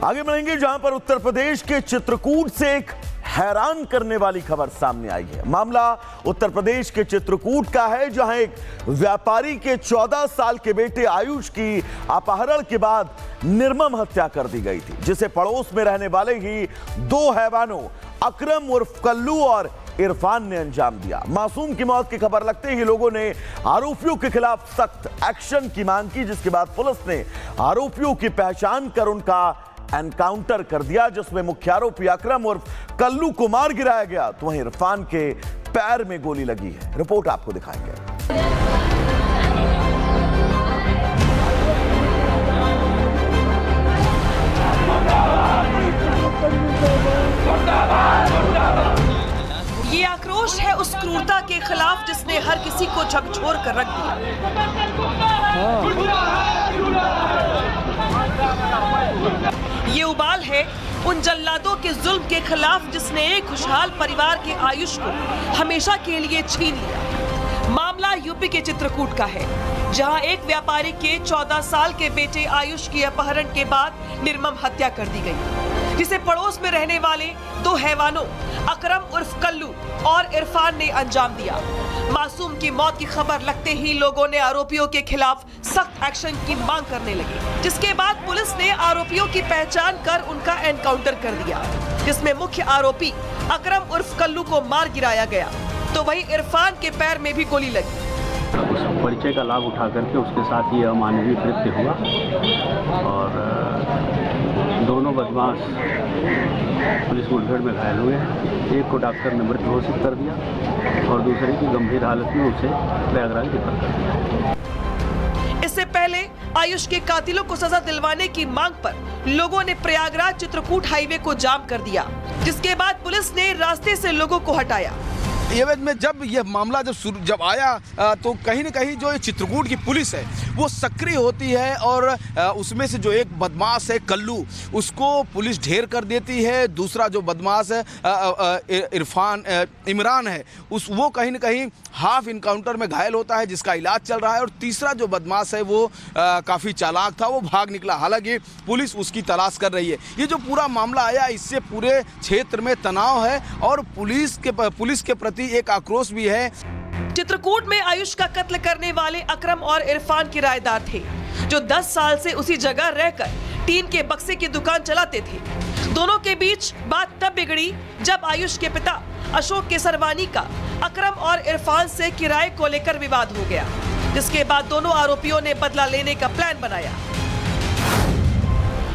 आगे बढ़ेंगे जहां पर उत्तर प्रदेश के चित्रकूट से एक हैरान करने वाली खबर सामने आई है। मामला उत्तर प्रदेश के चित्रकूट का है, जहां एक व्यापारी के 14 साल के बेटे आयुष की अपहरण के बाद निर्मम हत्या कर दी गई थी, जिसे पड़ोस में रहने वाले ही दो हैवानों अकरम उर्फ कल्लू और इरफान ने अंजाम दिया। मासूम की मौत की खबर लगते ही लोगों ने आरोपियों के खिलाफ सख्त एक्शन की मांग की, जिसके बाद पुलिस ने आरोपियों की पहचान कर उनका एनकाउंटर कर दिया, जिसमें मुख्य आरोपी अकरम उर्फ कल्लू को मार गिराया गया, तो वहीं इरफान के पैर में गोली लगी है। रिपोर्ट आपको दिखाएंगे। ये आक्रोश है उस क्रूरता के खिलाफ जिसने हर किसी को झकझोर कर रख दिया। ये उबाल है उन जल्लादों के जुल्म के खिलाफ जिसने एक खुशहाल परिवार के आयुष को हमेशा के लिए छीन लिया। मामला यूपी के चित्रकूट का है, जहां एक व्यापारी के 14 साल के बेटे आयुष की अपहरण के बाद निर्मम हत्या कर दी गई, जिसे पड़ोस में रहने वाले दो हैवानों अकरम उर्फ कल्लू और इरफान ने अंजाम दिया। मासूम की मौत की खबर लगते ही लोगों ने आरोपियों के खिलाफ सख्त एक्शन की मांग करने लगे, जिसके बाद पुलिस ने आरोपियों की पहचान कर उनका एनकाउंटर कर दिया, जिसमें मुख्य आरोपी अकरम उर्फ कल्लू को मार गिराया गया, तो वहीं इरफान के पैर में भी गोली लगी। उस परिचय का लाभ उठा करके उसके साथ ये अमानवीय कृत्य हुआ और दोनों बदमाश पुलिस मुठभेड़ में घायल हुए हैं। एक को डॉक्टर ने मृत घोषित कर दिया और दूसरे की गंभीर हालत में उसे प्रयागराज रेफर कर दिया। इससे पहले आयुष के कातिलों को सजा दिलवाने की मांग पर लोगों ने प्रयागराज चित्रकूट हाईवे को जाम कर दिया, जिसके बाद पुलिस ने रास्ते से लोगों को हटाया। एवज में जब यह मामला जब आया तो कहीं न कहीं जो चित्रकूट की पुलिस है वो सक्रिय होती है और उसमें से जो एक बदमाश है कल्लू, उसको पुलिस ढेर कर देती है। दूसरा जो बदमाश है इमरान है, वो कहीं न कहीं हाफ इनकाउंटर में घायल होता है, जिसका इलाज चल रहा है। और तीसरा जो बदमाश है वो काफ़ी चालाक था, वो भाग निकला। हालांकि पुलिस उसकी तलाश कर रही है। ये जो पूरा मामला आया, इससे पूरे क्षेत्र में तनाव है और पुलिस के प्रति एक आक्रोश भी है। चित्रकूट में आयुष का कत्ल करने वाले अकरम और इरफान किराएदार थे, जो 10 साल से उसी जगह रहकर टीन के बक्से की दुकान चलाते थे। दोनों के बीच बात तब बिगड़ी जब आयुष के पिता अशोक केसरवानी का अकरम और इरफान से किराए को लेकर विवाद हो गया, जिसके बाद दोनों आरोपियों ने बदला लेने का प्लान बनाया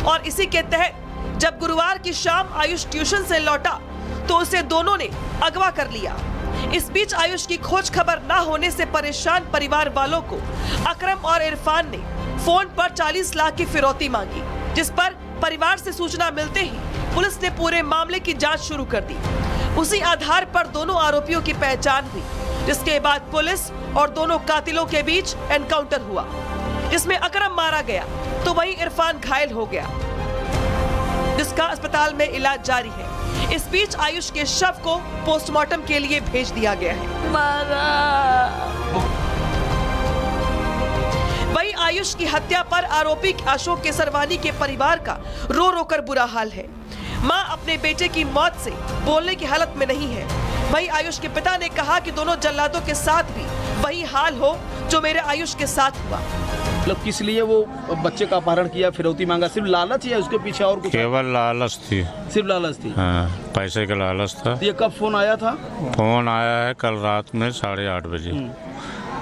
और इसी के तहत जब गुरुवार की शाम आयुष ट्यूशन से लौटा तो उसे दोनों ने अगवा कर लिया। इस बीच आयुष की खोज खबर न होने से परेशान परिवार वालों को अकरम और इरफान ने फोन पर 40 लाख की फिरौती मांगी, जिस पर परिवार से सूचना मिलते ही पुलिस ने पूरे मामले की जांच शुरू कर दी। उसी आधार पर दोनों आरोपियों की पहचान हुई, जिसके बाद पुलिस और दोनों कातिलों के बीच एनकाउंटर हुआ, जिसमें अकरम मारा गया तो वहीं इरफान घायल हो गया, जिसका अस्पताल में इलाज जारी है। इस बीच आयुष के शव को पोस्टमार्टम के लिए भेज दिया गया है। वहीं आयुष की हत्या पर आरोपी अशोक केसरवानी के परिवार का रो रो कर बुरा हाल है। मां अपने बेटे की मौत से बोलने की हालत में नहीं है। वहीं आयुष के पिता ने कहा कि दोनों जल्लादों के साथ भी वही हाल हो जो मेरे आयुष के साथ हुआ। मतलब किस लिए वो बच्चे का अपहरण किया, फिरौती मांगा? सिर्फ लालच या उसके पीछे और कुछ? केवल लालच थी। सिर्फ लालच थी? हाँ, पैसे का लालच था। तो ये कब फोन आया था? फोन आया है कल रात में 8:30 बजे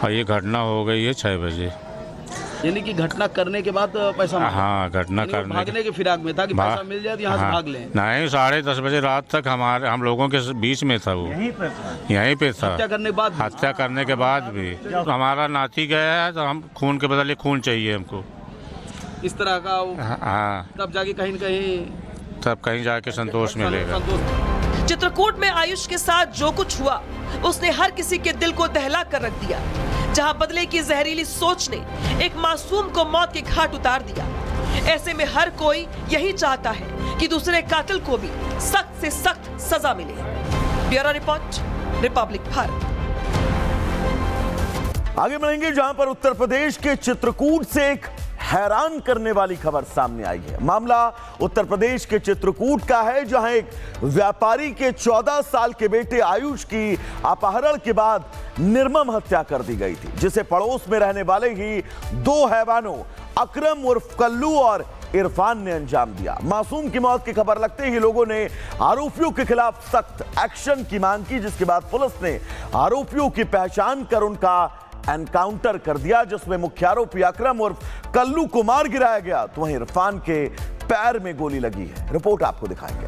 और ये घटना हो गई है 6 बजे। यानी कि घटना करने के बाद पैसा मांगा? हाँ, घटना करने भागने के फिराक में था कि पैसा मिल जाए तो यहाँ से भाग लें। नहीं, 10:30 बजे रात तक हम लोगों के बीच में था। वो यहीं पे था। हत्या करने के बाद भी हमारा नाती गया है तो हम खून के बदले खून चाहिए हमको, इस तरह का। हाँ, तब जाके कहीं जाके संतोष मिलेगा। चित्रकूट में आयुष के साथ जो कुछ हुआ उसने हर किसी के दिल को दहला कर रख दिया, जहां बदले की जहरीली सोच ने एक मासूम को मौत के घाट उतार दिया। ऐसे में हर कोई यही चाहता है कि दूसरे कातिल को भी सख्त से सख्त सजा मिले। Bureau report, Republic Bharat. आगे बढ़ेंगे जहां पर उत्तर प्रदेश के चित्रकूट से एक हैरान करने वाली खबर सामने आई है। मामला उत्तर प्रदेश के चित्रकूट का है, जहां एक व्यापारी के 14 साल के बेटे आयुष की अपहरण के बाद निर्मम हत्या कर दी गई थी, जिसे पड़ोस में रहने वाले ही दो हैवानों अकरम उर्फ कल्लू और इरफान ने अंजाम दिया। मासूम की मौत की खबर लगते ही लोगों ने आरोपियों के खिलाफ सख्त एक्शन की मांग की, जिसके बाद पुलिस ने आरोपियों की पहचान कर उनका एनकाउंटर कर दिया, जिसमें मुख्य आरोपी अकरम उर्फ कल्लू को मार गिराया गया, तो वहीं इरफान के पैर में गोली लगी है। रिपोर्ट आपको दिखाएंगे।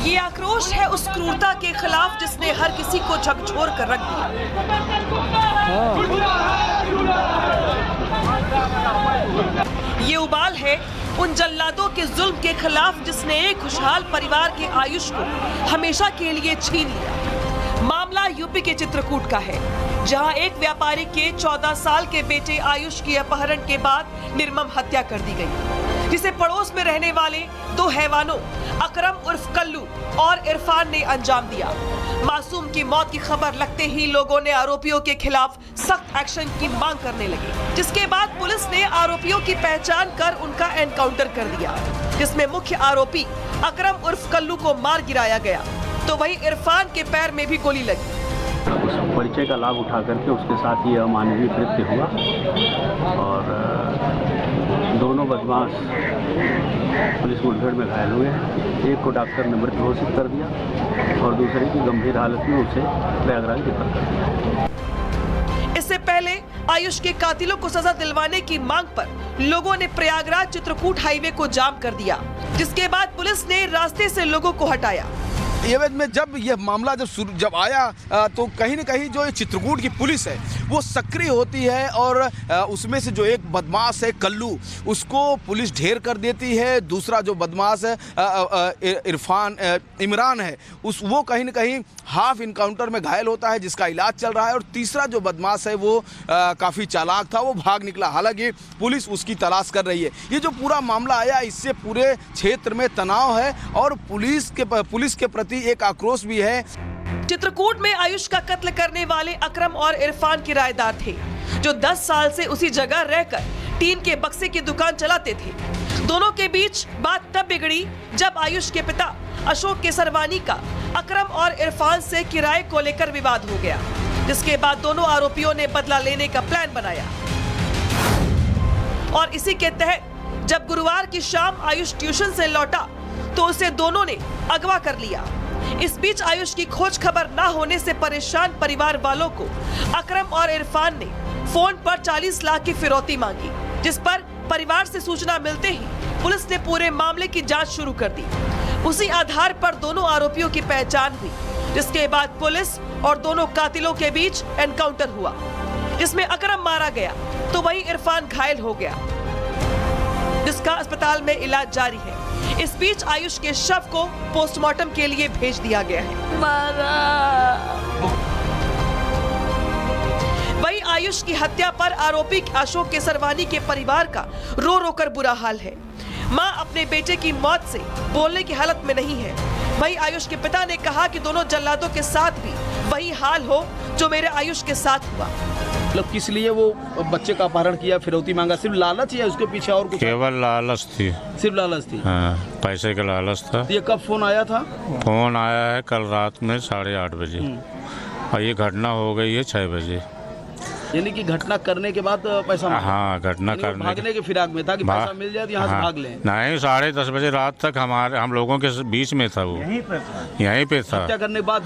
ये आक्रोश है उस क्रूरता के खिलाफ जिसने हर किसी को झकझोर कर रख दिया। ये उबाल है उन जल्लादों के जुल्म के खिलाफ जिसने एक खुशहाल परिवार के आयुष को हमेशा के लिए छीन लिया। मामला यूपी के चित्रकूट का है, जहां एक व्यापारी के 14 साल के बेटे आयुष की अपहरण के बाद निर्मम हत्या कर दी गई, जिसे पड़ोस में रहने वाले दो हैवानों अकरम उर्फ कल्लू और इरफान ने अंजाम दिया। मासूम की मौत की खबर लगते ही लोगों ने आरोपियों के खिलाफ सख्त एक्शन की मांग करने लगे, जिसके बाद पुलिस ने आरोपियों की पहचान कर उनका एनकाउंटर कर दिया, जिसमें मुख्य आरोपी अकरम उर्फ कल्लू को मार गिराया गया, तो वहीं इरफान के पैर में भी गोली लगी। उस परिचय का लाभ उठा करके उसके साथ ये अमानवीय कृत्य हुआ और दोनों बदमाश पुलिस मुठभेड़ में घायल हुए हैं। एक को डॉक्टर ने मृत घोषित कर दिया और दूसरे की गंभीर हालत में उसे प्रयागराज रेफर कर दिया। इससे पहले आयुष के कातिलों को सजा दिलवाने की मांग पर लोगों ने प्रयागराज चित्रकूट हाईवे को जाम कर दिया, जिसके बाद पुलिस ने रास्ते से लोगों को हटाया। एवज में जब यह मामला जब आया तो कहीं न कहीं जो चित्रकूट की पुलिस है वो सक्रिय होती है और उसमें से जो एक बदमाश है कल्लू, उसको पुलिस ढेर कर देती है। दूसरा जो बदमाश है इमरान है, वो कहीं न कहीं हाफ इनकाउंटर में घायल होता है, जिसका इलाज चल रहा है। और तीसरा जो बदमाश है वो काफ़ी चालाक था, वो भाग निकला। हालांकि पुलिस उसकी तलाश कर रही है। ये जो पूरा मामला आया, इससे पूरे क्षेत्र में तनाव है और पुलिस के प्रति एक आक्रोश भी है। चित्रकूट में आयुष का कत्ल करने वाले अकरम और इरफान किराएदार थे, जो 10 साल से उसी जगह रहकर टीन के बक्से की दुकान चलाते थे। दोनों के बीच बात तब बिगड़ी जब आयुष के पिता अशोक केसरवानी का अकरम और इरफान से किराए को लेकर विवाद हो गया, जिसके बाद दोनों आरोपियों ने बदला लेने का प्लान बनाया और इसी के तहत जब गुरुवार की शाम आयुष ट्यूशन से लौटा तो उसे दोनों ने अगवा कर लिया। इस बीच आयुष की खोज खबर न होने से परेशान परिवार वालों को अकरम और इरफान ने फोन पर 40 लाख की फिरौती मांगी, जिस पर परिवार से सूचना मिलते ही पुलिस ने पूरे मामले की जांच शुरू कर दी। उसी आधार पर दोनों आरोपियों की पहचान हुई, जिसके बाद पुलिस और दोनों कातिलों के बीच एनकाउंटर हुआ, जिसमें अकरम मारा गया तो वहीं इरफान घायल हो गया, जिसका अस्पताल में इलाज जारी है। इस बीच आयुष के शव को पोस्टमार्टम के लिए भेज दिया गया है। वहीं आयुष की हत्या पर आरोपी अशोक केसरवानी के परिवार का रो रो कर बुरा हाल है। मां अपने बेटे की मौत से बोलने की हालत में नहीं है। वहीं आयुष के पिता ने कहा कि दोनों जल्लादों के साथ भी वही हाल हो जो मेरे आयुष के साथ हुआ। मतलब किस लिए वो बच्चे का अपहरण किया, फिरौती मांगा? सिर्फ लालच या उसके पीछे और कुछ? केवल लालच थी। सिर्फ लालच थी? हाँ, पैसे का लालच था। ये कब फोन आया था? फोन आया है कल रात में 8:30 बजे और ये घटना हो गई है 6 बजे। यानी कि घटना करने के बाद पैसा मांगा? हाँ, घटना करने भागने के फिराक में था कि पैसा मिल जाए तो यहाँ से भाग लें। नहीं, 10:30 बजे रात तक हम लोगों के बीच में था वो, यहीं पे था।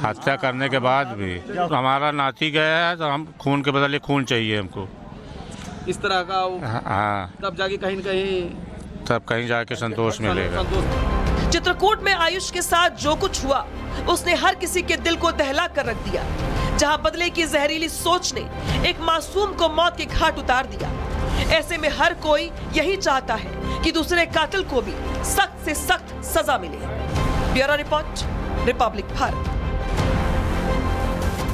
हत्या करने के बाद भी हमारा नाती गया है तो हम खून के बदले खून चाहिए हमको, इस तरह का। हाँ, तब जाके कहीं जाके संतोष मिलेगा। चित्रकूट में आयुष के साथ जो कुछ हुआ उसने हर किसी के दिल को दहला कर रख दिया, जहां बदले की जहरीली सोच ने एक मासूम को मौत के घाट उतार दिया। ऐसे में हर कोई यही चाहता है कि दूसरे कातिल को भी सख्त से सख्त सजा मिले। Bureau report, Republic Bharat.